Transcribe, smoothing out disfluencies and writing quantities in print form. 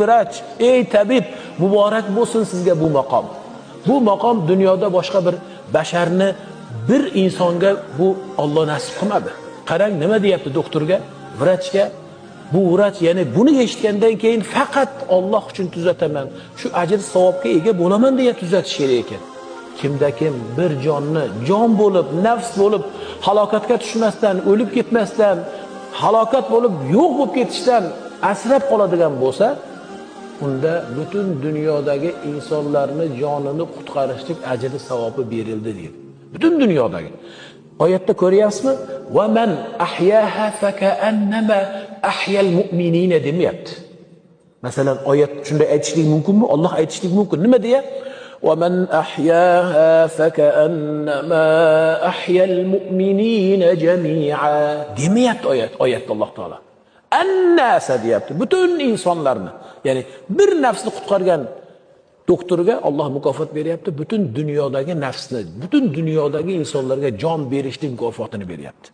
vrach, ey tabib, muborak bo'lsin sizga bu maqom. Bu maqom dunyoda boshqa bir basharni, bir insonga bu Alloh nasib qilmadi. Qarang nima deyapti doktorga, vrachga. Bu vrach, ya'ni buni eshitgandan keyin faqat Alloh uchun tuzataman, shu ajr savobga ega bo'laman deya tuzatish kerak ekan. Kimda kim bir jonni jon bo'lib, nafs bo'lib, halokatga tushmasdan, o'lib ketmasdan, halokat bo'lib, yo'q bo'lib ketishdan asrab qoladigan bo'lsa, unda butun dunyodagi insonlarni jonini qutqarishlik ajri savobi berildi deydi. Butun dunyodagi. Oyatda ko'ryapsizmi? Va man ahyaha fakannama ahyal mu'minina demayapti. Masalan, oyat shunday aytishlik mumkinmi? Alloh aytishlik mumkin. Nima deya? Va man ahyaha fakannama ahyal mu'minina jami'a demayapti oyatda Alloh taolo. Annasa deyapti. Butun insonlarni, ya'ni bir nafsni qutqargan doktorga Alloh mukofot beryapti, butun dunyodagi nafsni, butun dunyodagi insonlarga jon berishlik mukofotini beryapti.